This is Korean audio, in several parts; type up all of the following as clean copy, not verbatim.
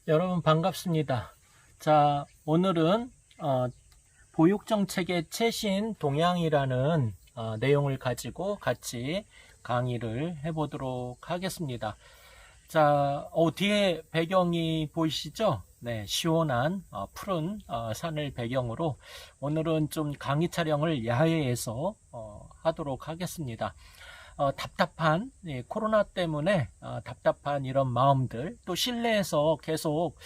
여러분 반갑습니다. 자, 오늘은 보육정책의 최신 동향이라는 내용을 가지고 같이 강의를 해보도록 하겠습니다. 자, 뒤에 배경이 보이시죠? 네, 시원한 푸른 산을 배경으로 오늘은 좀 강의 촬영을 야외에서 하도록 하겠습니다. 답답한 코로나 때문에 답답한 이런 마음들, 또 실내에서 계속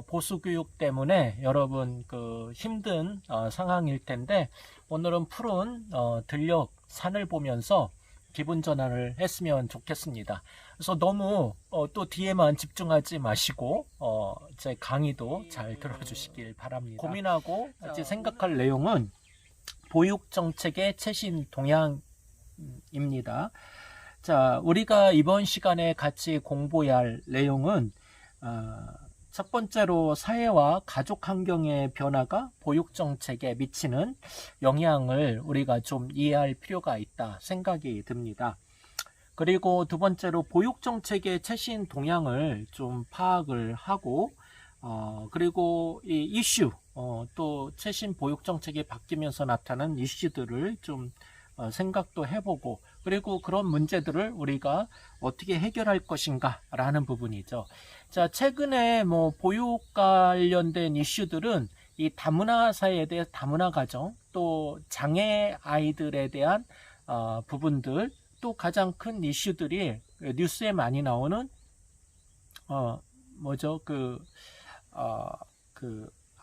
보수교육 때문에 여러분 그 힘든 상황일 텐데, 오늘은 푸른 들녘 산을 보면서 기분 전환을 했으면 좋겠습니다. 그래서 너무 또 뒤에만 집중하지 마시고 제 강의도 잘 들어주시길 바랍니다. 고민하고 같이 생각할 내용은 보육정책의 최신 동향입니다. 자, 우리가 이번 시간에 같이 공부해야 할 내용은 첫 번째로 사회와 가족 환경의 변화가 보육정책에 미치는 영향을 우리가 좀 이해할 필요가 있다 생각이 듭니다. 그리고 두 번째로 보육정책의 최신 동향을 좀 파악을 하고 그리고 이 이슈 또 최신 보육정책이 바뀌면서 나타난 이슈들을 좀 생각도 해보고, 그리고 그런 문제들을 우리가 어떻게 해결할 것인가 라는 부분이죠. 자, 최근에 보육 관련된 이슈들은 이 다문화 사회에 대해 다문화 가정, 또 장애 아이들에 대한 부분들, 또 가장 큰 이슈들이 뉴스에 많이 나오는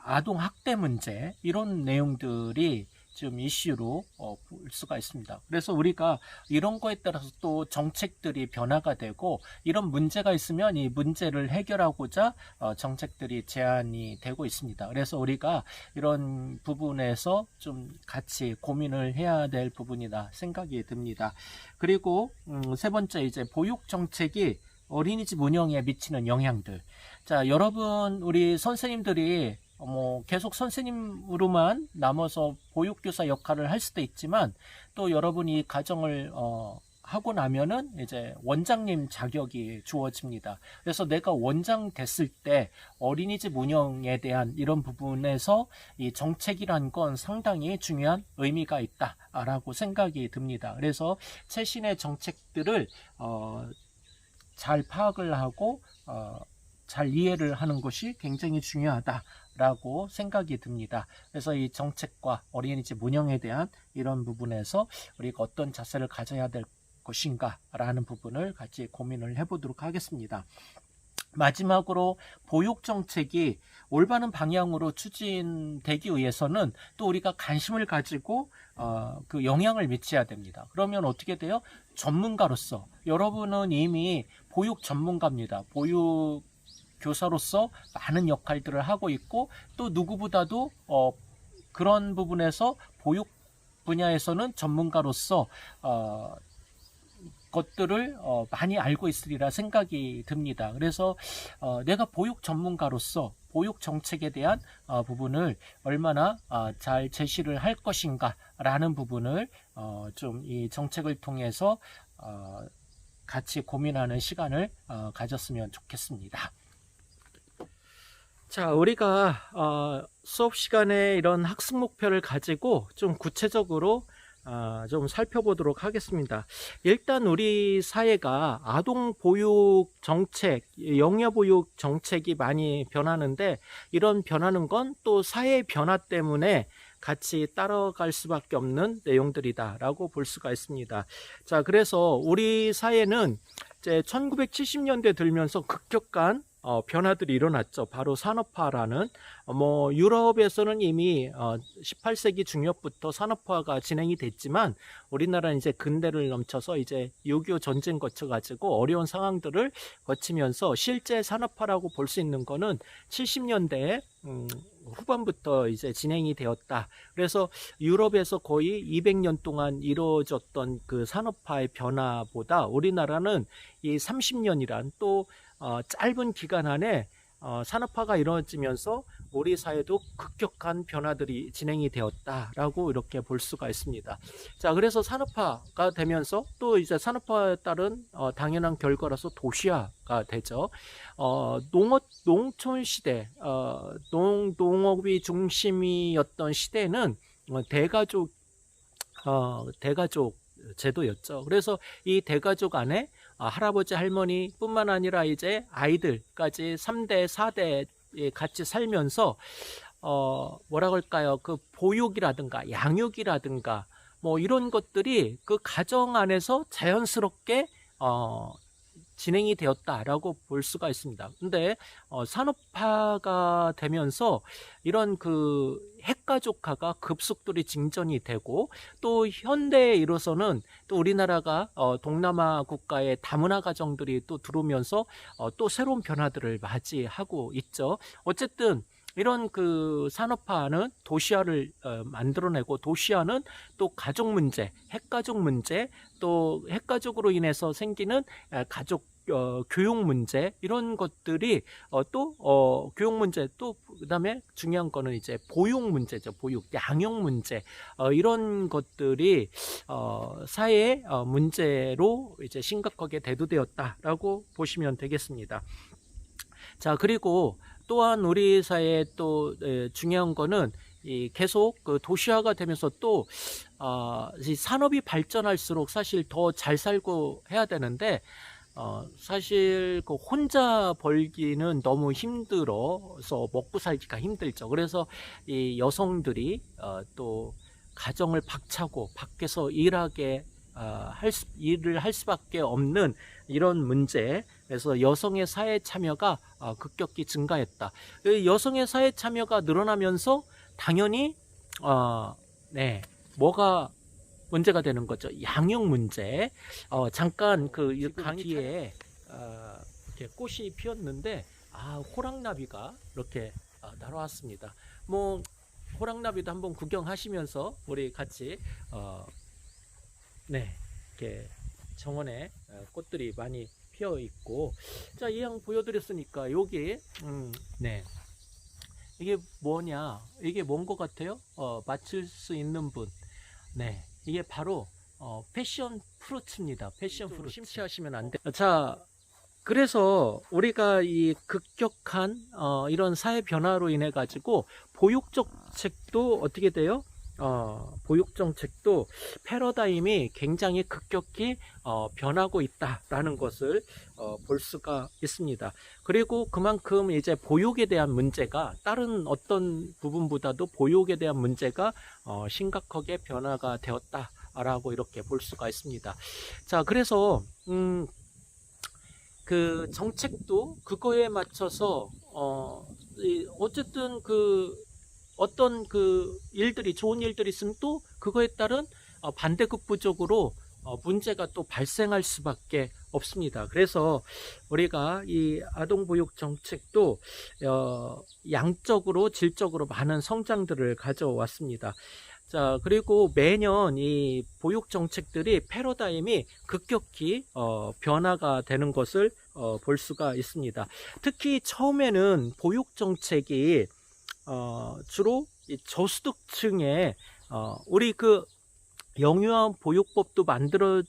아동 학대 문제, 이런 내용들이 좀 이슈로 볼 수가 있습니다. 그래서 우리가 이런 거에 따라서 또 정책들이 변화가 되고, 이런 문제가 있으면 이 문제를 해결하고자 정책들이 제안이 되고 있습니다. 그래서 우리가 이런 부분에서 좀 같이 고민을 해야 될 부분이다 생각이 듭니다. 그리고 세 번째, 이제 보육 정책이 어린이집 운영에 미치는 영향들. 자, 여러분, 우리 선생님들이 계속 선생님으로만 남아서 보육교사 역할을 할 수도 있지만, 또 여러분이 가정을 하고 나면은 이제 원장님 자격이 주어집니다. 그래서 내가 원장 됐을 때 어린이집 운영에 대한 이런 부분에서 이 정책이란 건 상당히 중요한 의미가 있다라고 생각이 듭니다. 그래서 최신의 정책들을 잘 파악을 하고 잘 이해를 하는 것이 굉장히 중요하다라고 생각이 듭니다. 그래서 이 정책과 어린이집 운영에 대한 이런 부분에서 우리가 어떤 자세를 가져야 될 것인가 라는 부분을 같이 고민을 해보도록 하겠습니다. 마지막으로 보육정책이 올바른 방향으로 추진되기 위해서는 또 우리가 관심을 가지고 그 영향을 미쳐야 됩니다. 그러면 어떻게 돼요? 전문가로서, 여러분은 이미 보육 전문가입니다. 보육 교사로서 많은 역할들을 하고 있고, 또 누구보다도 그런 부분에서 보육 분야에서는 전문가로서 것들을 많이 알고 있으리라 생각이 듭니다. 그래서 내가 보육 전문가로서 보육 정책에 대한 부분을 얼마나 잘 제시를 할 것인가 라는 부분을 좀 이 정책을 통해서 같이 고민하는 시간을 가졌으면 좋겠습니다. 자, 우리가 수업 시간에 이런 학습 목표를 가지고 좀 구체적으로 좀 살펴보도록 하겠습니다. 일단 우리 사회가 아동 보육 정책, 영유 보육 정책이 많이 변하는데, 이런 변하는 건 또 사회 변화 때문에 같이 따라갈 수밖에 없는 내용들이다라고 볼 수가 있습니다. 자, 그래서 우리 사회는 이제 1970년대 들면서 급격한 변화들이 일어났죠. 바로 산업화라는, 유럽에서는 이미 18세기 중엽부터 산업화가 진행이 됐지만, 우리나라는 이제 근대를 넘쳐서 이제 6.25 전쟁 거쳐가지고 어려운 상황들을 거치면서 실제 산업화라고 볼 수 있는 거는 70년대 후반부터 이제 진행이 되었다. 그래서 유럽에서 거의 200년 동안 이루어졌던 그 산업화의 변화보다 우리나라는 이 30년이란 또 짧은 기간 안에 산업화가 이루어지면서 우리 사회도 급격한 변화들이 진행이 되었다라고 이렇게 볼 수가 있습니다. 자, 그래서 산업화가 되면서 또 이제 산업화에 따른 당연한 결과로서 도시화가 되죠. 농촌 시대, 농업이 중심이었던 시대는 대가족 제도였죠. 그래서 이 대가족 안에 할아버지 할머니뿐만 아니라 이제 아이들까지 3대 4대 같이 살면서 뭐라 그럴까요? 그 보육이라든가 양육이라든가 뭐 이런 것들이 그 가정 안에서 자연스럽게 진행이 되었다라고 볼 수가 있습니다. 근데 산업화가 되면서 이런 그 핵가족화가 급속도로 증전이 되고 또 현대에 이르러서는 또 우리나라가 동남아 국가의 다문화 가정들이 또 들어오면서 또 새로운 변화들을 맞이하고 있죠. 어쨌든 이런 그 산업화는 도시화를 만들어내고 도시화는 또 가족 문제, 핵가족 문제, 또 핵가족으로 인해서 생기는 가족 교육 문제 이런 것들이 또 교육 문제 또 그다음에 중요한 거는 이제 보육 문제죠. 보육, 양육 문제 이런 것들이 사회의 문제로 이제 심각하게 대두되었다라고 보시면 되겠습니다. 자, 그리고 또한 우리 사회에 또 중요한 거는 계속 그 도시화가 되면서 또 이 산업이 발전할수록 사실 더 잘 살고 해야 되는데 사실 그 혼자 벌기는 너무 힘들어서 먹고 살기가 힘들죠. 그래서 이 여성들이 또 가정을 박차고 밖에서 일을 할 수밖에 없는 이런 문제. 그래서 여성의 사회 참여가 급격히 증가했다. 여성의 사회 참여가 늘어나면서 당연히 뭐가 문제가 되는 거죠. 양육 문제. 잠깐 그 강의에 이렇게 꽃이 피었는데 호랑나비가 이렇게 날아왔습니다. 뭐 호랑나비도 한번 구경하시면서 우리 같이 이렇게 정원에 꽃들이 많이 피어 있고, 자, 이왕 보여드렸으니까 여기 이게 뭐냐, 이게 뭔 것 같아요? 맞출 수 있는 분. 네, 이게 바로 패션 프루츠입니다. 패션 프루츠. 심취하시면 안 돼. 자, 그래서 우리가 이 급격한 이런 사회 변화로 인해 가지고 보육 정책도 어떻게 돼요? 보육 정책도 패러다임이 굉장히 급격히 변하고 있다라는 것을 볼 수가 있습니다. 그리고 그만큼 이제 보육에 대한 문제가 다른 어떤 부분보다도 보육에 대한 문제가 심각하게 변화가 되었다라고 이렇게 볼 수가 있습니다. 자, 그래서 그 정책도 그거에 맞춰서 어쨌든 어떤 일들이 좋은 일들이 있으면 또 그거에 따른 반대급부적으로 문제가 또 발생할 수밖에 없습니다. 그래서 우리가 이 아동보육 정책도 양적으로 질적으로 많은 성장들을 가져왔습니다. 자, 그리고 매년 이 보육 정책들이 패러다임이 급격히 변화가 되는 것을 볼 수가 있습니다. 특히 처음에는 보육 정책이 주로 이 저소득층에 우리 그 영유아 보육법도 만들어질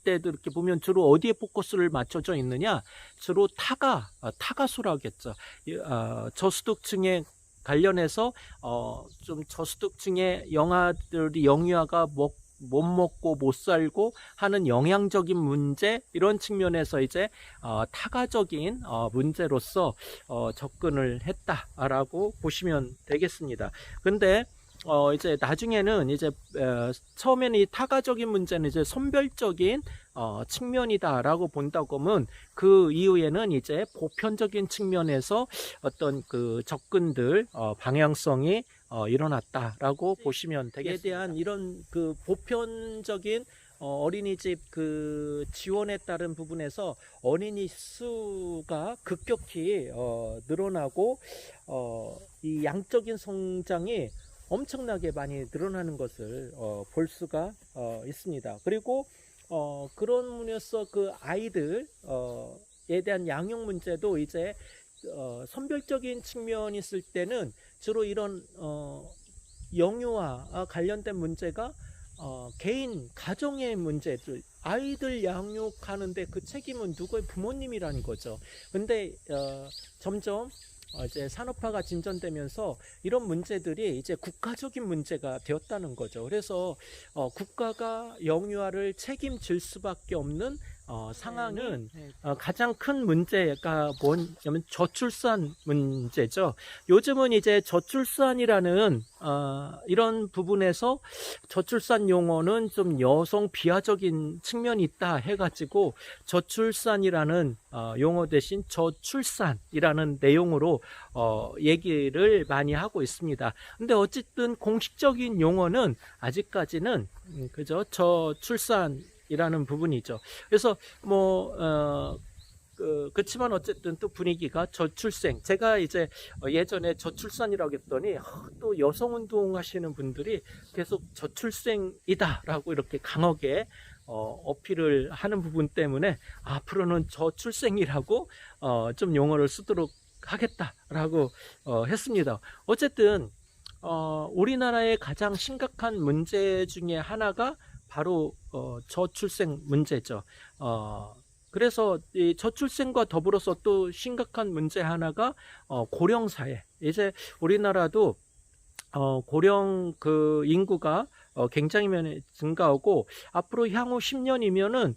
때도 이렇게 보면 주로 어디에 포커스를 맞춰져 있느냐, 주로 타가수라겠죠. 저소득층에 관련해서 좀 저소득층의 영유아가 못 먹고 못 살고 하는 영양적인 문제, 이런 측면에서 이제 타가적인 문제로서 접근을 했다라고 보시면 되겠습니다. 근데 이제 나중에는 이제 처음에는 이 타가적인 문제는 이제 선별적인 측면이다라고 본다고 하면 그 이후에는 이제 보편적인 측면에서 어떤 그 접근들 방향성이 일어났다라고 보시면 되겠습니다. 이에 대한 이런 그 보편적인 어린이집 그 지원에 따른 부분에서 어린이 수가 급격히 늘어나고 이 양적인 성장이 엄청나게 많이 늘어나는 것을 볼 수가 있습니다. 그리고 그런 면에서 그 아이들에 대한 양육 문제도 이제 선별적인 측면이 있을 때는 주로 이런 영유아 관련된 문제가 개인 가정의 문제들, 아이들 양육하는데 그 책임은 누구의 부모님이라는 거죠. 근데 점점 이제 산업화가 진전되면서 이런 문제들이 이제 국가적인 문제가 되었다는 거죠. 그래서 국가가 영유아를 책임질 수밖에 없는 상황은 가장 큰 문제가 뭐냐면 저출산 문제죠. 요즘은 이제 저출산이라는 이런 부분에서 저출산 용어는 좀 여성 비하적인 측면이 있다 해가지고 저출산이라는 용어 대신 저출산이라는 내용으로 얘기를 많이 하고 있습니다. 근데 어쨌든 공식적인 용어는 아직까지는 그죠, 저출산이라는 부분이죠. 그래서 그렇지만 어쨌든 또 분위기가 저출생, 제가 이제 예전에 저출산이라고 했더니 또 여성운동 하시는 분들이 계속 저출생이다 라고 이렇게 강하게 어필을 하는 부분 때문에 앞으로는 저출생이라고 좀 용어를 쓰도록 하겠다라고 했습니다. 어쨌든 우리나라의 가장 심각한 문제 중에 하나가 바로 저출생 문제죠. 그래서 이 저출생과 더불어서 또 심각한 문제 하나가 고령사회. 이제 우리나라도 고령 그 인구가 굉장히 증가하고 앞으로 향후 10년이면은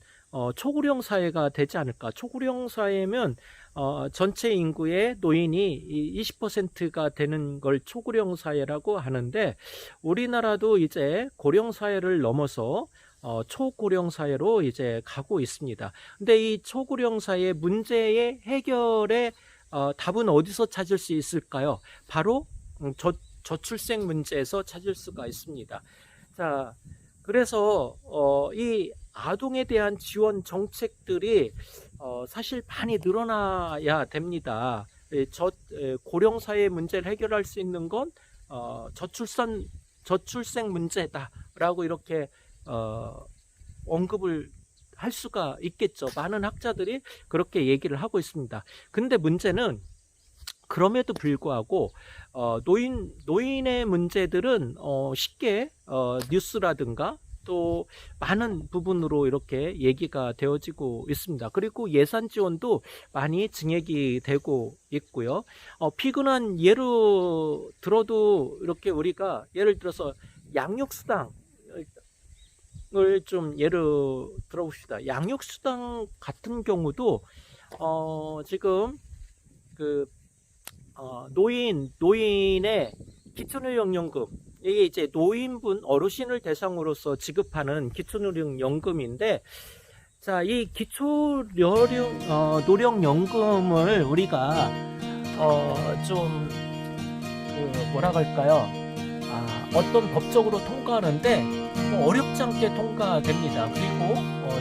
초고령 사회가 되지 않을까. 초고령 사회면 전체 인구의 노인이 20%가 되는 걸 초고령 사회라고 하는데, 우리나라도 이제 고령 사회를 넘어서 초고령 사회로 이제 가고 있습니다. 근데 이 초고령 사회 문제의 해결의 답은 어디서 찾을 수 있을까요? 바로 저출생 문제에서 찾을 수가 있습니다. 자, 그래서 이 아동에 대한 지원 정책들이 사실 많이 늘어나야 됩니다. 고령 사회 문제를 해결할 수 있는 건 저출생 문제다라고 이렇게 언급을 할 수가 있겠죠. 많은 학자들이 그렇게 얘기를 하고 있습니다. 근데 문제는 그럼에도 불구하고 노인의 문제들은 쉽게 뉴스라든가 또 많은 부분으로 이렇게 얘기가 되어지고 있습니다. 그리고 예산 지원도 많이 증액이 되고 있고요. 피근한 예로 들어도 이렇게 우리가 예를 들어서 양육수당 을 좀 예로 들어봅시다. 양육수당 같은 경우도 지금 그 노인의 기초노령연금, 이게 이제 노인분 어르신을 대상으로서 지급하는 기초노령연금인데, 자, 이 기초노령연금을 우리가 좀 뭐라 할까요? 어떤 법적으로 통과하는데 어렵지 않게 통과됩니다. 그리고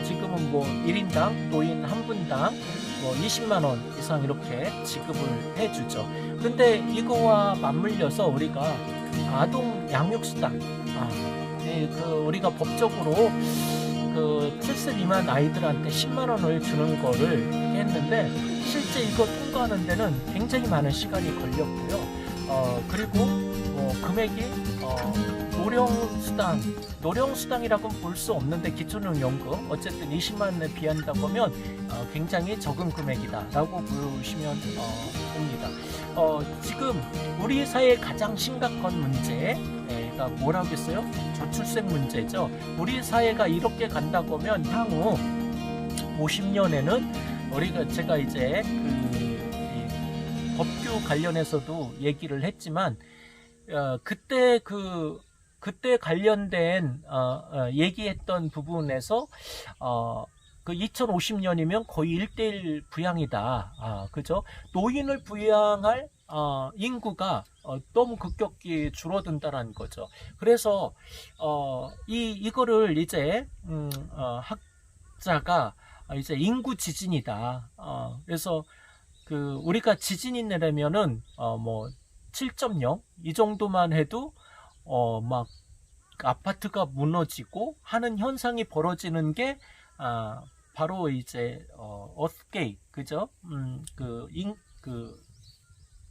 지금은 뭐 1인당 노인 한 분당 20만 원 이상 이렇게 지급을 해주죠. 근데 이거와 맞물려서 우리가 아동 양육수당, 우리가 법적으로 그 7세 미만 아이들한테 10만 원을 주는 거를 했는데, 실제 이거 통과하는 데는 굉장히 많은 시간이 걸렸고요. 그리고 금액이 노령수당이라고는 볼 수 없는데, 기초노령연금 어쨌든 20만 원에 비한다고 하면 굉장히 적은 금액이다라고 보시면 됩니다. 지금 우리 사회의 가장 심각한 문제가 뭐라고 했어요? 저출생 문제죠. 우리 사회가 이렇게 간다고 하면 향후 50년에는 제가 이제 법규 관련해서도 얘기를 했지만, 그때 관련된 얘기했던 부분에서 그 2050년이면 거의 1대1 부양이다. 그죠? 노인을 부양할 인구가 너무 급격히 줄어든다는 거죠. 그래서 이거를 이제 학자가 이제 인구 지진이다. 그래서 우리가 지진이 내려면은 뭐 7.0 이 정도만 해도 막 아파트가 무너지고 하는 현상이 벌어지는 게 바로 이제 어스케이프, 그죠?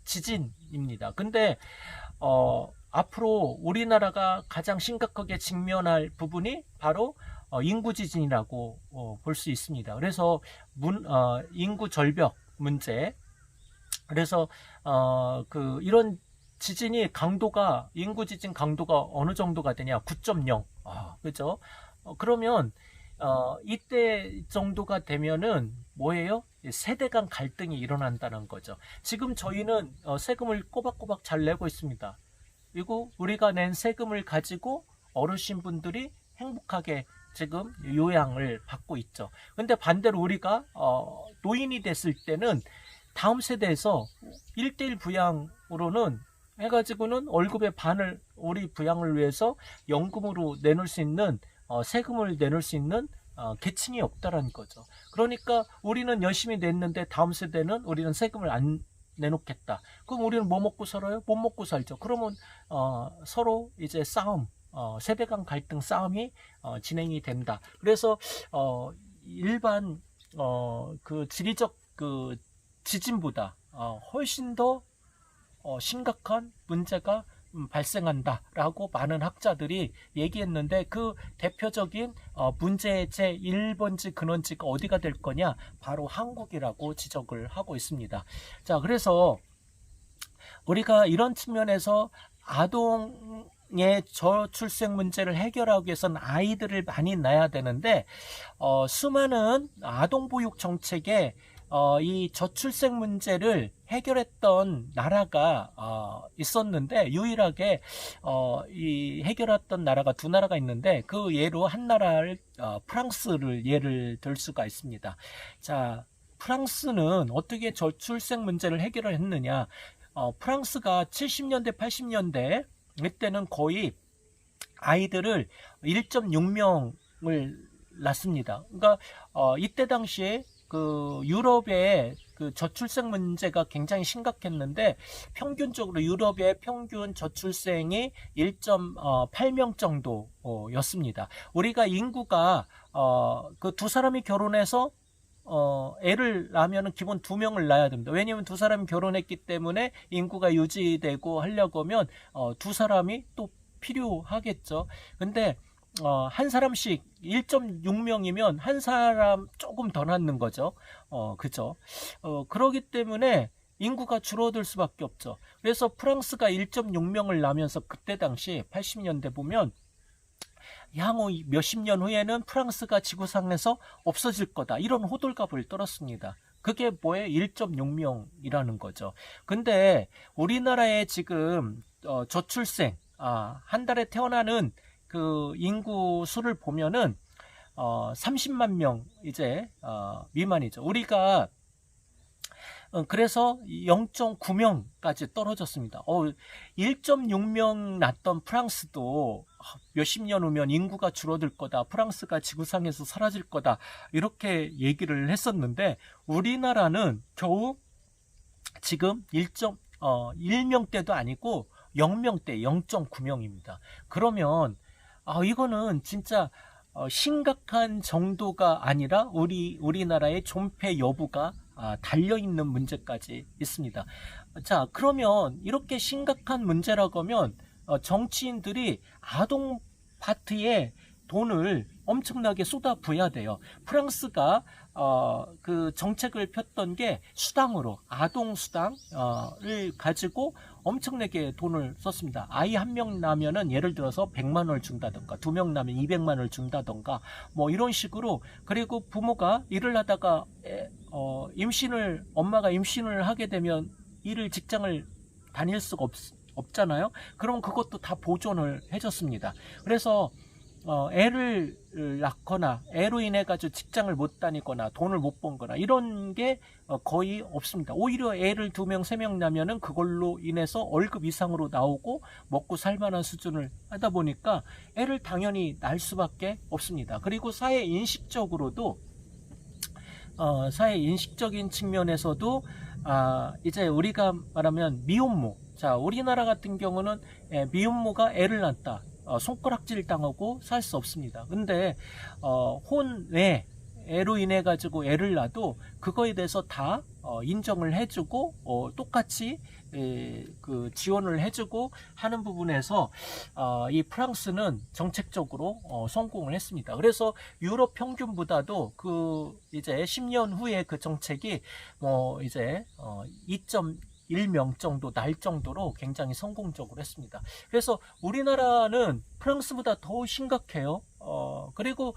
지진입니다. 근데 앞으로 우리나라가 가장 심각하게 직면할 부분이 바로 인구 지진이라고 볼 수 있습니다. 그래서 인구 절벽 문제, 그래서 이런 지진이 강도가, 인구 지진 강도가 어느 정도가 되냐? 9.0. 그죠? 그러면 이때 정도가 되면은 뭐예요? 세대 간 갈등이 일어난다는 거죠. 지금 저희는 세금을 꼬박꼬박 잘 내고 있습니다. 그리고 우리가 낸 세금을 가지고 어르신분들이 행복하게 지금 요양을 받고 있죠. 근데 반대로 우리가 노인이 됐을 때는 다음 세대에서 1대1 부양으로는 해가지고는 월급의 반을 우리 부양을 위해서 연금으로 내놓을 수 있는, 세금을 내놓을 수 있는 계층이 없다라는 거죠. 그러니까 우리는 열심히 냈는데 다음 세대는 우리는 세금을 안 내놓겠다. 그럼 우리는 뭐 먹고 살아요? 못 먹고 살죠. 그러면 서로 이제 싸움, 세대 간 갈등 싸움이 진행이 된다. 그래서 일반 그 지리적 그 지진보다 훨씬 더 심각한 문제가 발생한다라고 많은 학자들이 얘기했는데, 그 대표적인 문제의 제1번지 근원지가 어디가 될 거냐? 바로 한국이라고 지적을 하고 있습니다. 자, 그래서 우리가 이런 측면에서 아동의 저출생 문제를 해결하기 위해서는 아이들을 많이 낳아야 되는데, 수많은 아동보육 정책에 이 저출생 문제를 해결했던 나라가 있었는데, 유일하게 이 해결했던 나라가 두 나라가 있는데, 그 예로 한 나라를 프랑스를 예를 들 수가 있습니다. 자, 프랑스는 어떻게 저출생 문제를 해결을 했느냐? 프랑스가 70년대 80년대 이때는 거의 아이들을 1.6명을 낳습니다. 그러니까 이때 당시에 그 유럽의 그 저출생 문제가 굉장히 심각했는데, 평균적으로 유럽의 평균 저출생이 1.8명 정도였습니다. 우리가 인구가 그 두 사람이 결혼해서 애를 낳으면 기본 2명을 낳아야 됩니다. 왜냐하면 두 사람이 결혼했기 때문에 인구가 유지되고 하려고 하면 두 사람이 또 필요하겠죠. 근데 한 사람씩 1.6명이면 한 사람 조금 더 낳는 거죠. 그죠? 그러기 때문에 인구가 줄어들 수밖에 없죠. 그래서 프랑스가 1.6명을 낳으면서 그때 당시 80년대 보면 향후 몇십 년 후에는 프랑스가 지구상에서 없어질 거다, 이런 호들갑을 떨었습니다. 그게 뭐예요? 1.6명이라는 거죠. 근데 우리나라의 지금 저출생, 한 달에 태어나는 그 인구 수를 보면은 30만 명 이제 미만이죠. 우리가 그래서 0.9명까지 떨어졌습니다. 1.6명 낳던 프랑스도 몇십 년 후면 인구가 줄어들 거다, 프랑스가 지구상에서 사라질 거다, 이렇게 얘기를 했었는데, 우리나라는 겨우 지금 1명대도 아니고 0명대 0.9명입니다. 그러면 이거는 진짜 심각한 정도가 아니라 우리나라의 존폐 여부가 달려있는 문제까지 있습니다. 자, 그러면 이렇게 심각한 문제라고 하면 정치인들이 아동 파트에 돈을 엄청나게 쏟아부어야 돼요. 프랑스가 그 정책을 폈던 게 수당으로, 아동 수당을 가지고 엄청나게 돈을 썼습니다. 아이 한 명 낳으면은 예를 들어서 100만 원을 준다던가, 2명 낳으면 200만 원을 준다던가, 뭐 이런 식으로. 그리고 부모가 일을 하다가 엄마가 임신을 하게 되면 직장을 다닐 수가 없잖아요. 그럼 그것도 다 보존을 해줬습니다. 그래서 애를 낳거나 애로 인해 가지고 직장을 못 다니거나 돈을 못 번거나 이런 게 거의 없습니다. 오히려 애를 2명 3명 낳으면은 그걸로 인해서 월급 이상으로 나오고 먹고 살만한 수준을 하다 보니까 애를 당연히 낳을 수밖에 없습니다. 그리고 사회 인식적으로도 사회 인식적인 측면에서도 이제 우리가 말하면 미혼모, 자, 우리나라 같은 경우는 미혼모가 애를 낳았다, 손가락질 당하고 살 수 없습니다. 근데 혼외 애로 인해 가지고 애를 낳아도 그거에 대해서 다 인정을 해주고 똑같이 그 지원을 해주고 하는 부분에서 이 프랑스는 정책적으로 성공을 했습니다. 그래서 유럽 평균보다도 그 이제 10년 후에 그 정책이 뭐 이제 2.1명 정도 날 정도로 굉장히 성공적으로 했습니다. 그래서 우리나라는 프랑스보다 더 심각해요. 그리고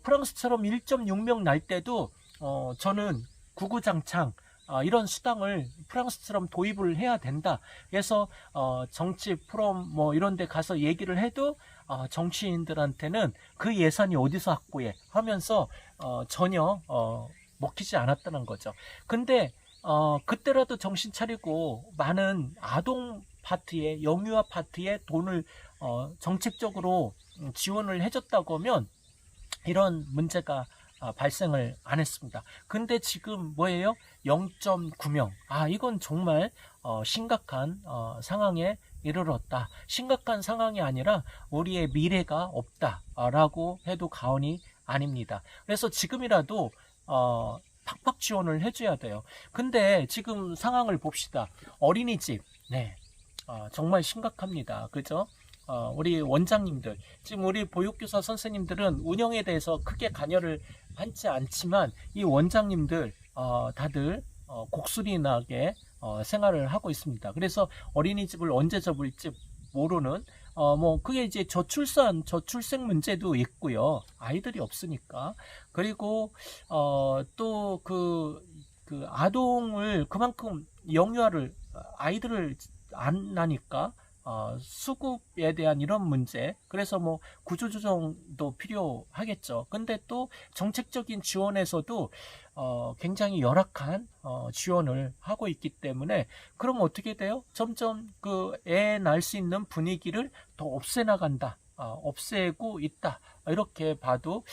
프랑스처럼 1.6명 날 때도 저는 구구장창 이런 수당을 프랑스처럼 도입을 해야 된다. 그래서 정치 포럼 뭐 이런 데 가서 얘기를 해도 정치인들한테는 그 예산이 어디서 확보해 하면서 전혀 먹히지 않았다는 거죠. 근데 그때라도 정신 차리고 많은 아동 파트에 영유아 파트에 돈을 정책적으로 지원을 해줬다고 하면 이런 문제가 발생을 안 했습니다. 근데 지금 뭐예요? 0.9명. 이건 정말 심각한 상황에 이르렀다. 심각한 상황이 아니라 우리의 미래가 없다라고 해도 과언이 아닙니다. 그래서 지금이라도 팍팍 지원을 해줘야 돼요. 근데 지금 상황을 봅시다. 어린이집, 네, 정말 심각합니다. 그죠? 우리 원장님들, 지금 우리 보육교사 선생님들은 운영에 대해서 크게 관여를 하지 않지만 이 원장님들 다들 곡소리 나게 생활을 하고 있습니다. 그래서 어린이집을 언제 접을지 모르는 뭐 그게 이제 저출생 문제도 있고요. 아이들이 없으니까. 그리고 또 그 아동을 그만큼 영유아를 아이들을 안 나니까 수급에 대한 이런 문제, 그래서 뭐 구조조정도 필요하겠죠. 근데 또 정책적인 지원에서도 굉장히 열악한 지원을 하고 있기 때문에 그럼 어떻게 돼요? 점점 그 애 낳을 수 있는 분위기를 더 없애나간다. 없애고 있다. 이렇게 봐도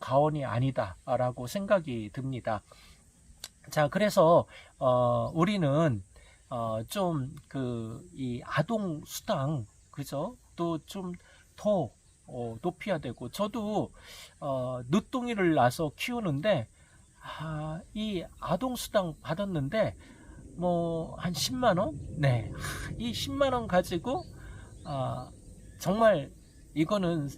과언이 아니다라고 생각이 듭니다. 자, 그래서 우리는 좀 이 아동 수당, 그죠? 또 좀 더 높여야 되고, 저도 늦둥이를 낳아서 키우는데 이 아동 수당 받았는데 뭐 한 10만 원? 네, 이 10만 원 가지고 정말 이거는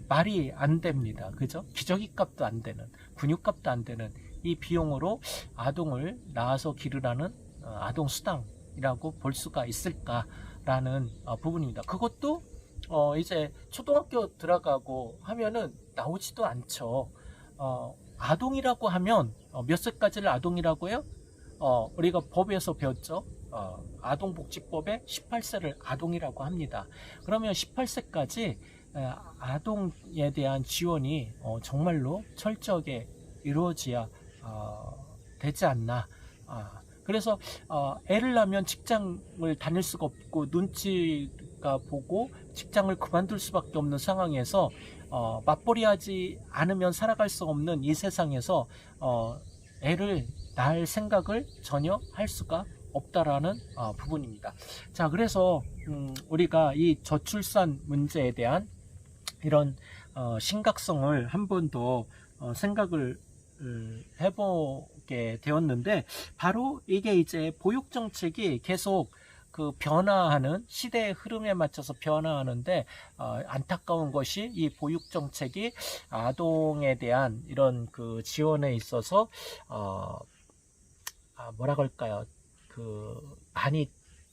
말이 안 됩니다. 그죠? 기저귀 값도 안 되는, 분유값도 안 되는 이 비용으로 아동을 낳아서 기르라는 아동 수당이라고 볼 수가 있을까라는 부분입니다. 그것도 이제 초등학교 들어가고 하면은 나오지도 않죠. 아동이라고 하면 몇 세까지를 아동이라고 해요? 우리가 법에서 배웠죠. 아동복지법에 18세를 아동이라고 합니다. 그러면 18세까지 아동에 대한 지원이 정말로 철저하게 이루어져야 되지 않나. 그래서 애를 낳으면 직장을 다닐 수가 없고 눈치가 보고 직장을 그만둘 수밖에 없는 상황에서 맞벌이하지 않으면 살아갈 수 없는 이 세상에서 애를 낳을 생각을 전혀 할 수가 없다라는 부분입니다. 자, 그래서 우리가 이 저출산 문제에 대한 이런 심각성을 한 번 더 생각을 해보게 되었는데, 바로 이게 이제 보육 정책이 계속 그 변화하는 시대의 흐름에 맞춰서 변화하는데 안타까운 것이 이 보육 정책이 아동에 대한 이런 그 지원에 있어서 뭐라 그럴까요? 많이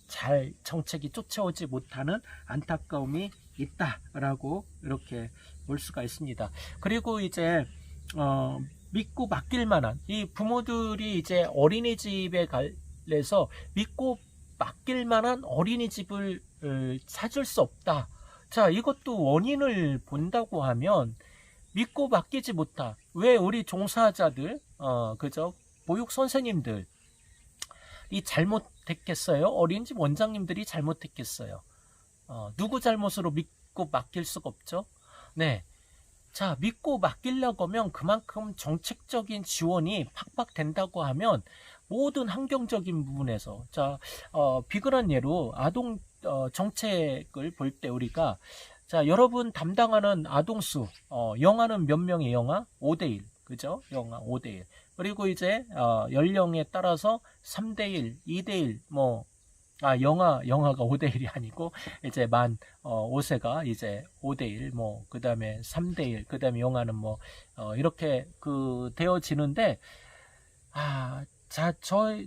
잘 정책이 쫓아오지 못하는 안타까움이 있다라고 이렇게 볼 수가 있습니다. 그리고 이제 믿고 맡길 만한, 이 부모들이 이제 어린이집에 갈래서 믿고 맡길 만한 어린이집을 찾을 수 없다. 자, 이것도 원인을 본다고 하면 믿고 맡기지 못하. 왜 우리 종사자들, 그죠? 보육 선생님들이 잘못했겠어요? 어린이집 원장님들이 잘못했겠어요? 누구 잘못으로 믿고 맡길 수가 없죠? 네. 자, 믿고 맡기려고 하면 그만큼 정책적인 지원이 팍팍 된다고 하면 모든 환경적인 부분에서, 자, 비근한 예로 아동 정책을 볼 때 우리가, 자, 여러분 담당하는 아동수, 영아는 몇 명의 영아? 5대1. 그죠? 영아 5대1. 그리고 이제 연령에 따라서 3대1, 2대1, 뭐 영아가 5대1이 아니고 이제 만 5세가 이제 5대1, 뭐 그다음에 3대1, 그다음에 영아는 뭐 이렇게 그 되어지는데,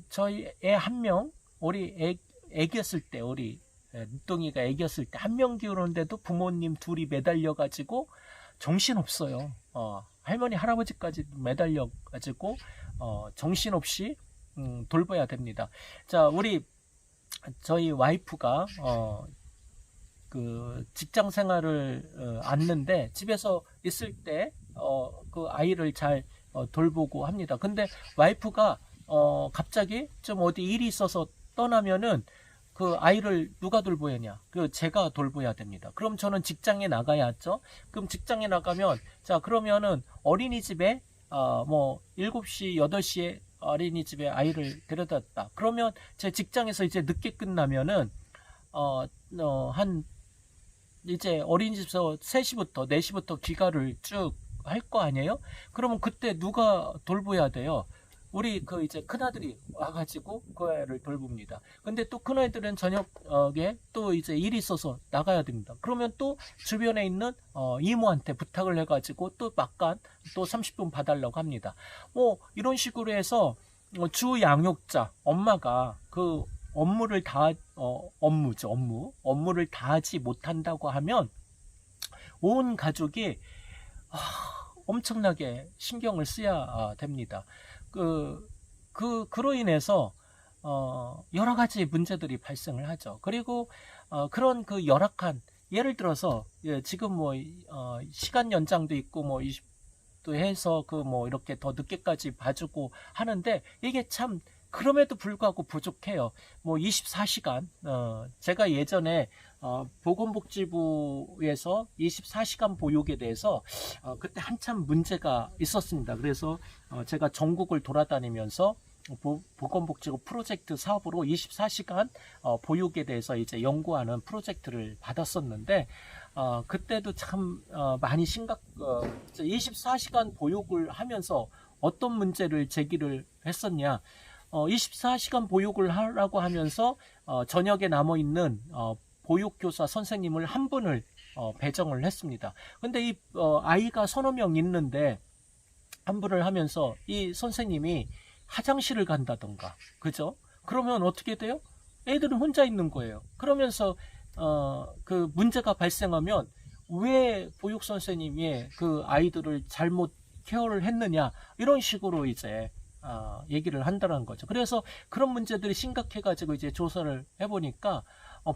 저희 애 한 명, 우리 애기였을 때, 우리 눈덩이가 애기였을 때 한 명 키우는데도 부모님 둘이 매달려 가지고 정신없어요. 할머니 할아버지까지 매달려 가지고 정신없이 돌봐야 됩니다. 자, 저희 와이프가 그 직장 생활을 않는데 집에서 있을 때 그 아이를 잘 돌보고 합니다. 근데 와이프가 갑자기 좀 어디 일이 있어서 떠나면은 그 아이를 누가 돌봐야 하냐? 제가 돌봐야 됩니다. 그럼 저는 직장에 나가야죠. 그럼 직장에 나가면, 자, 그러면은 어린이집에 뭐 7시, 8시에 어린이집에 아이를 데려다. 그러면 제 직장에서 이제 늦게 끝나면은 한 이제 어린이집에서 3시부터 4시부터 귀가를 쭉 할 거 아니에요? 그러면 그때 누가 돌봐야 돼요? 우리 이제 큰아들이 와가지고 그 애를 돌봅니다. 근데 또 큰아이들은 저녁에 또 이제 일이 있어서 나가야 됩니다. 그러면 또 주변에 있는 이모한테 부탁을 해가지고 또 막간 또 30분 봐달라고 합니다. 뭐 이런 식으로 해서 주 양육자 엄마가 그 업무를 업무를 다하지 못한다고 하면 온 가족이 엄청나게 신경을 써야 됩니다. 그로 인해서 여러 가지 문제들이 발생을 하죠. 그리고 그런 그 열악한, 예를 들어서 지금 뭐 시간 연장도 있고 뭐 20도 해서 뭐 이렇게 더 늦게까지 봐주고 하는데, 이게 참 그럼에도 불구하고 부족해요. 뭐 24시간 제가 예전에 보건복지부에서 24시간 보육에 대해서 그때 한참 문제가 있었습니다. 그래서 제가 전국을 돌아다니면서 보건복지부 프로젝트 사업으로 24시간 보육에 대해서 이제 연구하는 프로젝트를 받았었는데, 그때도 참 많이 24시간 보육을 하면서 어떤 문제를 제기를 했었냐. 24시간 보육을 하라고 하면서 저녁에 남아있는 보육교사 선생님을 한 분을 배정을 했습니다. 근데 이 아이가 서너 명 있는데 한 분을 하면서 이 선생님이 화장실을 간다던가, 그죠? 그러면 어떻게 돼요? 애들은 혼자 있는 거예요. 그러면서 그 문제가 발생하면 왜 보육 선생님이 그 아이들을 잘못 케어를 했느냐, 이런 식으로 이제 얘기를 한다는 거죠. 그래서 그런 문제들이 심각해가지고 이제 조사를 해보니까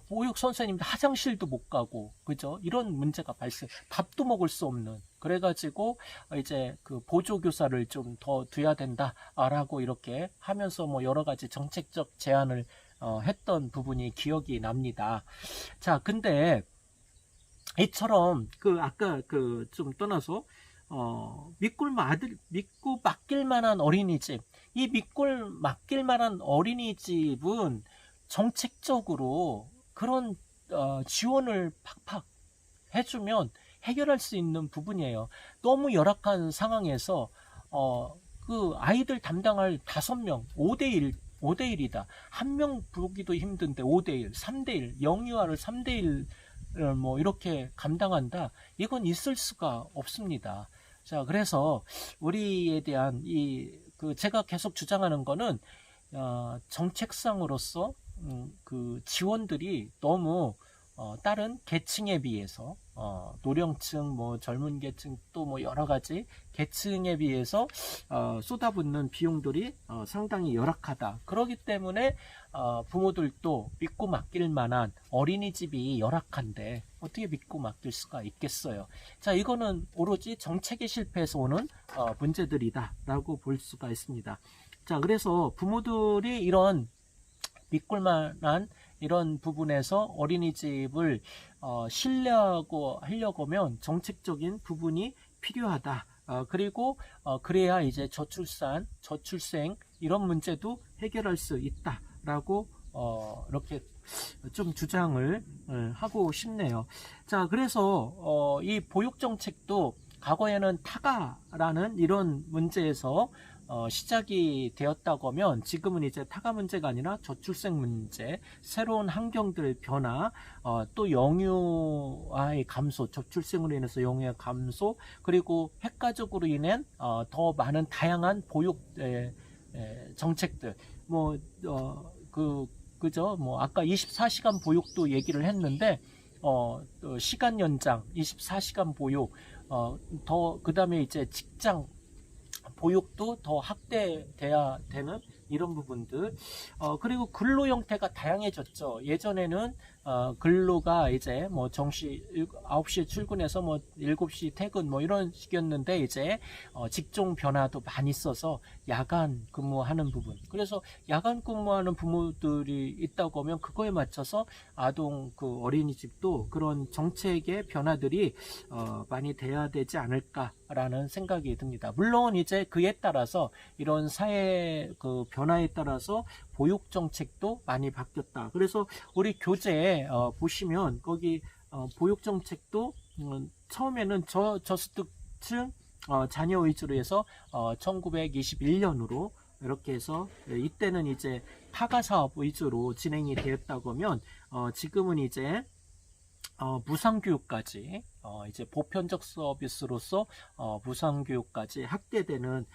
보육 선생님도 화장실도 못 가고, 그죠? 이런 문제가 발생, 밥도 먹을 수 없는, 그래가지고 이제 그 보조교사를 좀 더 둬야 된다라고 이렇게 하면서 뭐 여러 가지 정책적 제안을 했던 부분이 기억이 납니다. 자, 근데 이처럼 아까 좀 떠나서 믿고 맡길 만한 어린이집, 이 믿고 맡길 만한 어린이집은 정책적으로 그런 지원을 팍팍 해주면 해결할 수 있는 부분이에요. 너무 열악한 상황에서 그 아이들 담당할 5명, 5대1이다. 한 명 보기도 힘든데 5대1, 3대1, 영유아를 3대1 뭐 이렇게 감당한다. 이건 있을 수가 없습니다. 자, 그래서 우리에 대한 제가 계속 주장하는 거는 정책상으로서 그 지원들이 너무 다른 계층에 비해서 노령층, 뭐 젊은 계층, 또 뭐 여러 가지 계층에 비해서 쏟아붓는 비용들이 상당히 열악하다. 그렇기 때문에 부모들도 믿고 맡길 만한 어린이집이 열악한데 어떻게 믿고 맡길 수가 있겠어요. 자, 이거는 오로지 정책의 실패에서 오는 문제들이다라고 볼 수가 있습니다. 자, 그래서 부모들이 이런 믿을 만한 이런 부분에서 어린이집을 신뢰하고 하려고 하면 정책적인 부분이 필요하다. 그리고 그래야 이제 저출생 이런 문제도 해결할 수 있다라고 이렇게 좀 주장을 하고 싶네요. 자, 그래서 이 보육 정책도 과거에는 타가라는 이런 문제에서 시작이 되었다고 하면 지금은 이제 타가 문제가 아니라 저출생 문제, 새로운 환경들 변화, 또 영유아의 감소, 저출생으로 인해서 영유아 감소, 그리고 핵가족으로 인한 더 많은 다양한 보육 정책들, 뭐 그죠? 뭐 아까 24시간 보육도 얘기를 했는데 또 시간 연장, 24시간 보육, 더 그다음에 이제 직장 보육도 더 확대돼야 되는 이런 부분들. 그리고 근로 형태가 다양해졌죠. 예전에는 근로가 이제 뭐 정시 9시에 출근해서 뭐 7시 퇴근 뭐 이런 식이었는데 이제 직종 변화도 많이 있어서 야간 근무하는 부분. 그래서 야간 근무하는 부모들이 있다고 하면 그거에 맞춰서 아동 그 어린이집도 그런 정책의 변화들이 많이 돼야 되지 않을까라는 생각이 듭니다. 물론 이제 그에 따라서 이런 사회 그 변화에 따라서 보육 정책도 많이 바뀌었다. 그래서 우리 교재에 보시면 거기 보육 정책도 처음에는 저소득층 자녀 위주로 해서 1921년으로 이렇게 해서 이때는 이제 타가 사업 위주로 진행이 되었다고 하면 지금은 이제 무상교육까지 이제 보편적 서비스로서 무상교육까지 확대되는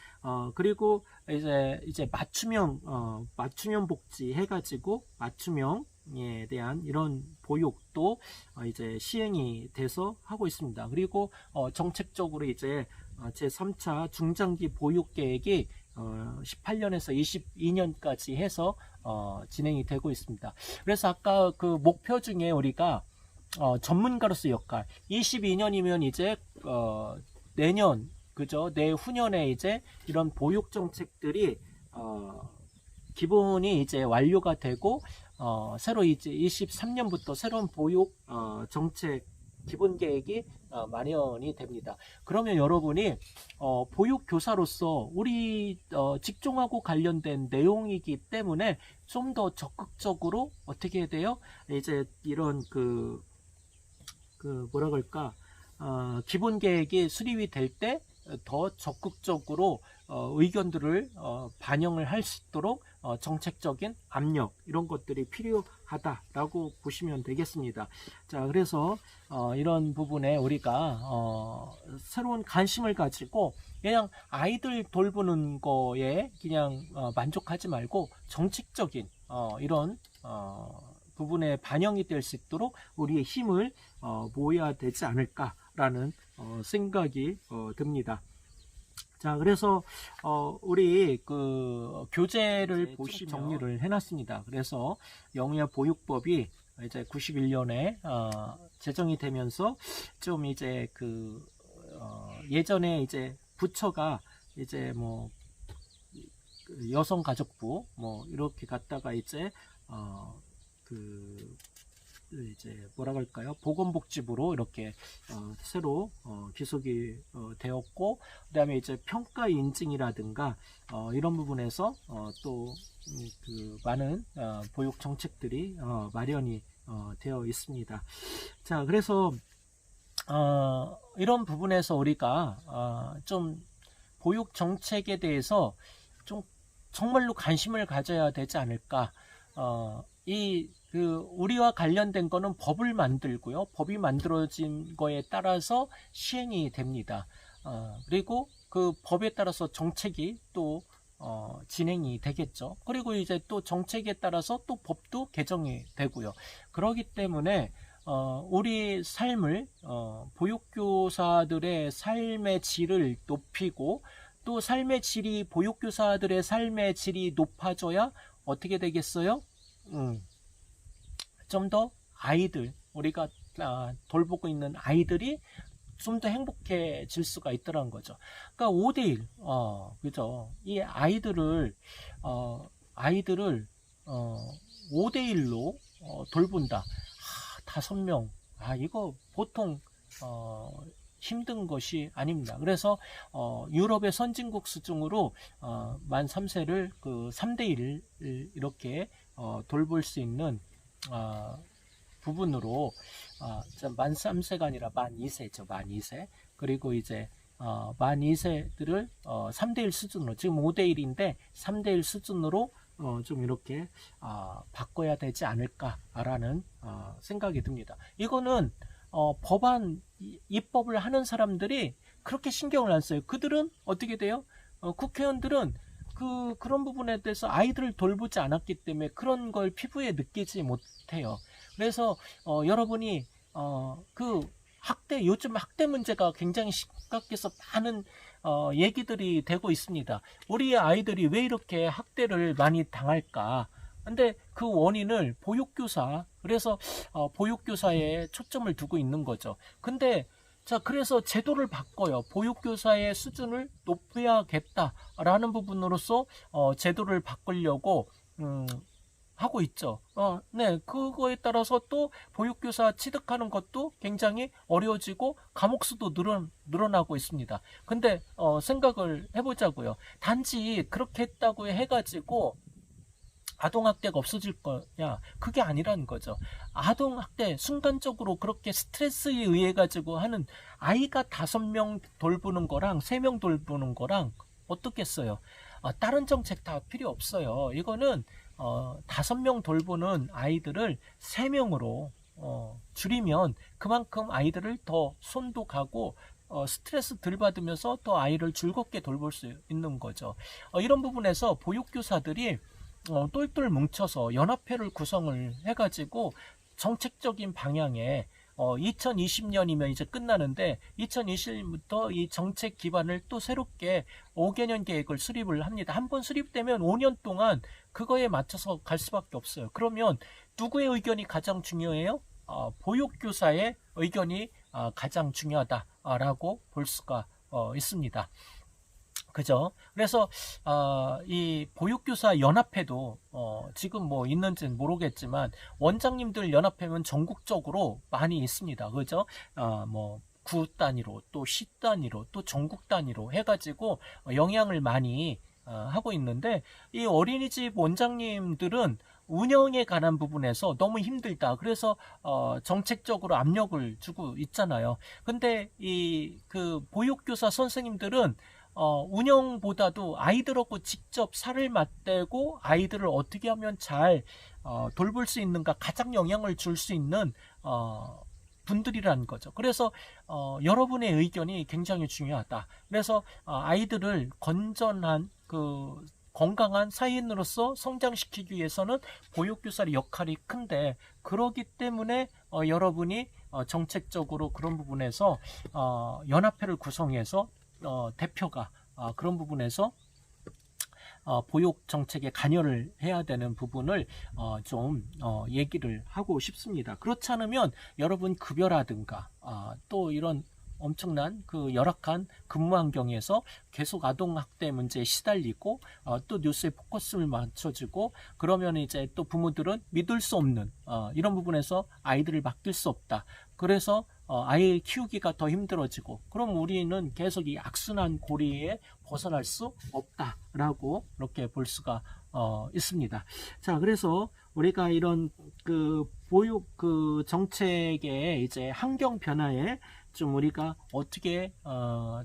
그리고 이제 맞춤형 복지 해가지고 맞춤형에 대한 이런 보육도 이제 시행이 돼서 하고 있습니다. 그리고 정책적으로 이제 제3차 중장기 보육 계획이 18년에서 22년까지 해서 진행이 되고 있습니다. 그래서 아까 그 목표 중에 우리가 전문가로서 역할 22년이면 이제 내년 그죠 내후년에 이제 이런 보육 정책들이 기본이 이제 완료가 되고 새로 이제 23년부터 새로운 보육 정책 기본 계획이 마련이 됩니다. 그러면 여러분이 보육 교사로서 우리 직종하고 관련된 내용이기 때문에 좀 더 적극적으로 어떻게 해야 돼요? 이제 이런 그 뭐라 그럴까 기본 계획이 수립이 될 때 더 적극적으로 의견들을 반영을 할 수 있도록 정책적인 압력 이런 것들이 필요하다라고 보시면 되겠습니다. 자, 그래서 이런 부분에 우리가 새로운 관심을 가지고 그냥 아이들 돌보는 거에 그냥 만족하지 말고 정책적인 이런 부분에 반영이 될 수 있도록 우리의 힘을 모아야 되지 않을까라는 생각이 듭니다. 자, 그래서 우리 그 교재를 보시면 정리를 해놨습니다. 그래서 영유아 보육법이 이제 91년에 제정이 되면서 좀 이제 그 예전에 이제 부처가 이제 뭐 여성가족부 뭐 이렇게 갔다가 이제 이제 뭐라 그럴까요? 보건복지부로 이렇게 새로 기속이 되었고, 그다음에 이제 평가 인증이라든가 이런 부분에서 또 그 많은 보육 정책들이 마련이 되어 있습니다. 자, 그래서 이런 부분에서 우리가 좀 보육 정책에 대해서 좀 정말로 관심을 가져야 되지 않을까. 우리와 관련된 거는 법을 만들고요. 법이 만들어진 거에 따라서 시행이 됩니다. 그리고 그 법에 따라서 정책이 또 진행이 되겠죠. 그리고 이제 또 정책에 따라서 또 법도 개정이 되고요. 그렇기 때문에 우리 삶을 보육교사들의 삶의 질을 높이고 또 삶의 질이 보육교사들의 삶의 질이 높아져야 어떻게 되겠어요? 좀 더 아이들 우리가 돌보고 있는 아이들이 좀 더 행복해질 수가 있더라는 거죠. 그러니까 5대1 그죠? 이 아이들을 5대1로 돌본다. 5명. 이거 보통 힘든 것이 아닙니다. 그래서 유럽의 선진국 수준으로 만 3세를 그 3대1 이렇게 돌볼 수 있는 부분으로 만 3세가 아니라 만 2세죠. 만 2세. 그리고 이제 만 2세들을 3대1 수준으로, 지금 5대1인데 3대1 수준으로 좀 이렇게 바꿔야 되지 않을까라는 생각이 듭니다. 이거는 법안 입법을 하는 사람들이 그렇게 신경을 안 써요. 그들은 어떻게 돼요? 국회의원들은 그런 부분에 대해서 아이들을 돌보지 않았기 때문에 그런 걸 피부에 느끼지 못해요. 그래서 여러분이 요즘 학대 문제가 굉장히 심각해서 많은 얘기들이 되고 있습니다. 우리 아이들이 왜 이렇게 학대를 많이 당할까? 근데 그 원인을 보육교사, 그래서 보육교사에 초점을 두고 있는 거죠. 근데 자, 그래서 제도를 바꿔요. 보육교사의 수준을 높여야겠다라는 부분으로서 제도를 바꾸려고 하고 있죠. 네, 그거에 따라서 또 보육교사 취득하는 것도 굉장히 어려워지고 과목 수도 늘어나고 있습니다. 근데 생각을 해보자고요. 단지 그렇게 했다고 해가지고 아동학대가 없어질 거냐? 그게 아니라는 거죠. 아동학대 순간적으로 그렇게 스트레스에 의해 가지고 하는, 아이가 5명 돌보는 거랑 3명 돌보는 거랑 어떻겠어요? 다른 정책 다 필요 없어요. 이거는 5명 돌보는 아이들을 3명으로 줄이면 그만큼 아이들을 더 손도 가고 스트레스 덜 받으면서 더 아이를 즐겁게 돌볼 수 있는 거죠. 이런 부분에서 보육교사들이 똘똘 뭉쳐서 연합회를 구성을 해가지고 정책적인 방향에 2020년이면 이제 끝나는데 2020년부터 이 정책 기반을 또 새롭게 5개년 계획을 수립을 합니다. 한번 수립되면 5년 동안 그거에 맞춰서 갈 수밖에 없어요. 그러면 누구의 의견이 가장 중요해요? 보육교사의 의견이 가장 중요하다라고 볼 수가 있습니다. 그죠? 그래서 이 보육교사 연합회도 지금 뭐 있는지는 모르겠지만 원장님들 연합회는 전국적으로 많이 있습니다. 그죠? 뭐 구 단위로 또 시 단위로 또 전국 단위로 해가지고 영향을 많이 하고 있는데, 이 어린이집 원장님들은 운영에 관한 부분에서 너무 힘들다. 그래서 정책적으로 압력을 주고 있잖아요. 근데 이 보육교사 선생님들은 운영보다도 아이들하고 직접 살을 맞대고 아이들을 어떻게 하면 잘 돌볼 수 있는가, 가장 영향을 줄 수 있는 분들이라는 거죠. 그래서 여러분의 의견이 굉장히 중요하다. 그래서 아이들을 건전한 건강한 사회인으로서 성장시키기 위해서는 보육교사의 역할이 큰데, 그러기 때문에 여러분이 정책적으로 그런 부분에서 연합회를 구성해서 대표가 그런 부분에서 보육 정책에 관여를 해야 되는 부분을 좀 얘기를 하고 싶습니다. 그렇지 않으면 여러분 급여라든가 또 이런 엄청난 열악한 근무 환경에서 계속 아동학대 문제에 시달리고 또 뉴스에 포커스를 맞춰주고, 그러면 이제 또 부모들은 믿을 수 없는 이런 부분에서 아이들을 맡길 수 없다. 그래서 아이 키우기가 더 힘들어지고, 그럼 우리는 계속 이 악순환 고리에 벗어날 수 없다라고 이렇게 볼 수가 있습니다. 자, 그래서 우리가 이런 보육 정책의 이제 환경 변화에 좀 우리가 어떻게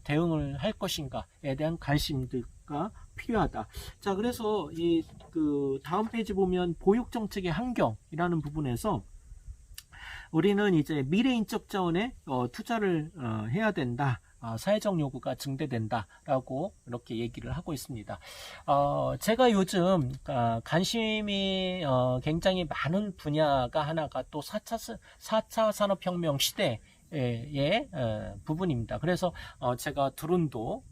대응을 할 것인가에 대한 관심들과 필요하다. 자, 그래서 이 다음 페이지 보면 보육 정책의 환경이라는 부분에서 우리는 이제 미래인적 자원에 투자를 해야 된다. 사회적 요구가 증대된다라고 이렇게 얘기를 하고 있습니다. 제가 요즘 관심이 굉장히 많은 분야가 하나가 또 4차 산업혁명 시대의 부분입니다. 그래서 제가 드론도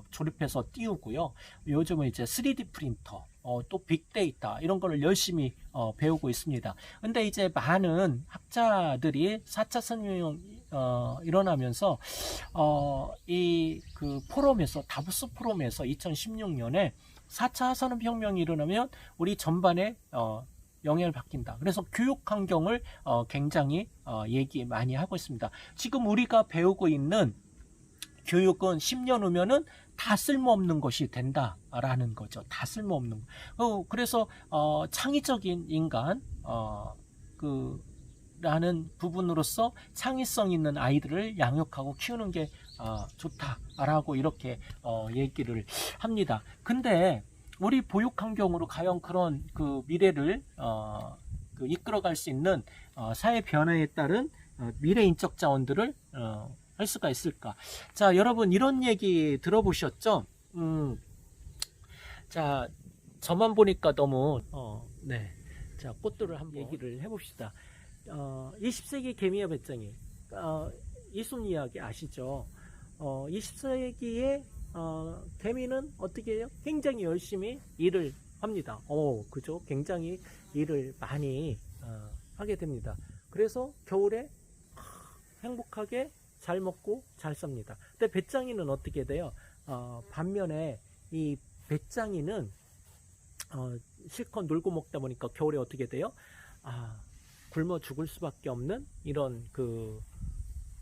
조립해서 띄우고요. 요즘은 이제 3D 프린터, 또 빅데이터 이런 거를 열심히 배우고 있습니다. 근데 이제 많은 학자들이 4차 산업혁명 일어나면서 이 포럼에서, 다보스 포럼에서 2016년에 4차 산업혁명이 일어나면 우리 전반에 영향을 받긴다. 그래서 교육 환경을 굉장히 얘기 많이 하고 있습니다. 지금 우리가 배우고 있는 교육은 10년 후면은 다 쓸모없는 것이 된다라는 거죠. 다 쓸모없는 그래서 창의적인 인간 라는 부분으로서 창의성 있는 아이들을 양육하고 키우는 게 좋다라고 이렇게 얘기를 합니다. 근데 우리 보육 환경으로 과연 그런 그 미래를 그 이끌어갈 수 있는 사회 변화에 따른 미래 인적 자원들을 할 수가 있을까? 자, 여러분 이런 얘기 들어보셨죠? 자, 저만 보니까 너무 네. 자, 꽃들을 한번 얘기를 해봅시다. 20세기 개미와 배짱이 이순 이야기 아시죠? 20세기에 개미는 어떻게 해요? 굉장히 열심히 일을 합니다. 그죠? 굉장히 일을 많이 하게 됩니다. 그래서 겨울에 행복하게 잘 먹고 잘 삽니다. 근데 배짱이는 어떻게 돼요? 반면에 이 배짱이는 실컷 놀고 먹다 보니까 겨울에 어떻게 돼요? 굶어 죽을 수밖에 없는 이런 그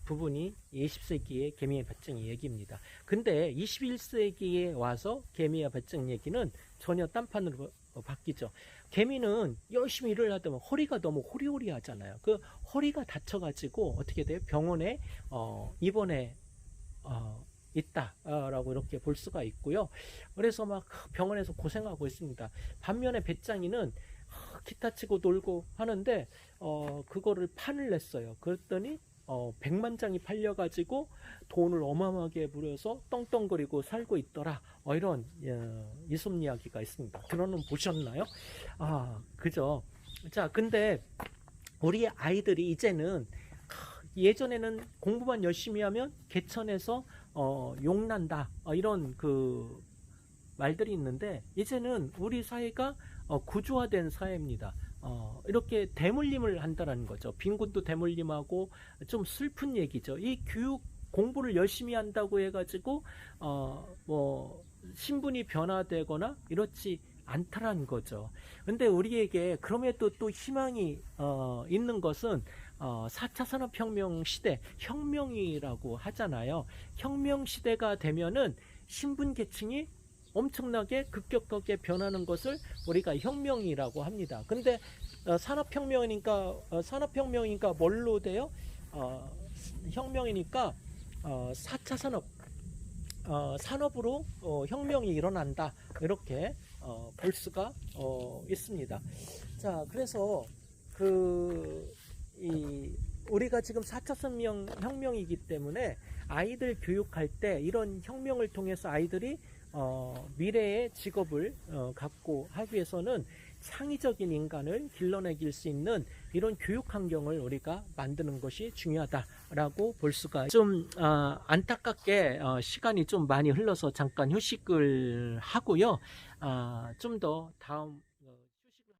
부분이 20세기의 개미와 배짱이 얘기입니다. 근데 21세기에 와서 개미와 배짱 얘기는 전혀 딴판으로 바뀌죠. 개미는 열심히 일을 하다 보면 허리가 너무 호리호리하잖아요. 그 허리가 다쳐가지고 어떻게 돼요? 병원에 입원해 있다라고 이렇게 볼 수가 있고요. 그래서 막 병원에서 고생하고 있습니다. 반면에 배짱이는 기타 치고 놀고 하는데 그거를 판을 냈어요. 그랬더니 100만 장이 팔려가지고 돈을 어마어마하게 부려서 떵떵거리고 살고 있더라. 이런 이솜 이야기가 있습니다. 들어는 보셨나요? 그죠. 자, 근데 우리 아이들이 이제는 예전에는 공부만 열심히 하면 개천에서 욕난다 이런 그 말들이 있는데 이제는 우리 사회가 구조화된 사회입니다. 이렇게 대물림을 한다는 거죠. 빈곤도 대물림하고 좀 슬픈 얘기죠. 이 교육 공부를 열심히 한다고 해가지고 뭐 신분이 변화되거나 이렇지 않다라는 거죠. 근데 우리에게 그럼에도 또 희망이 있는 것은 4차 산업혁명 시대, 혁명이라고 하잖아요. 혁명 시대가 되면은 신분 계층이 엄청나게 급격하게 변하는 것을 우리가 혁명이라고 합니다. 근데 산업혁명이니까 뭘로 돼요? 혁명이니까 4차 산업으로 혁명이 일어난다. 이렇게 볼 수가 있습니다. 자, 그래서 우리가 지금 4차 혁명이기 때문에 아이들 교육할 때 이런 혁명을 통해서 아이들이 미래의 직업을 갖고 하기 위해서는 창의적인 인간을 길러내길 수 있는 이런 교육 환경을 우리가 만드는 것이 중요하다라고 볼 수가 좀 안타깝게 시간이 좀 많이 흘러서 잠깐 휴식을 하고요. 좀 더 다음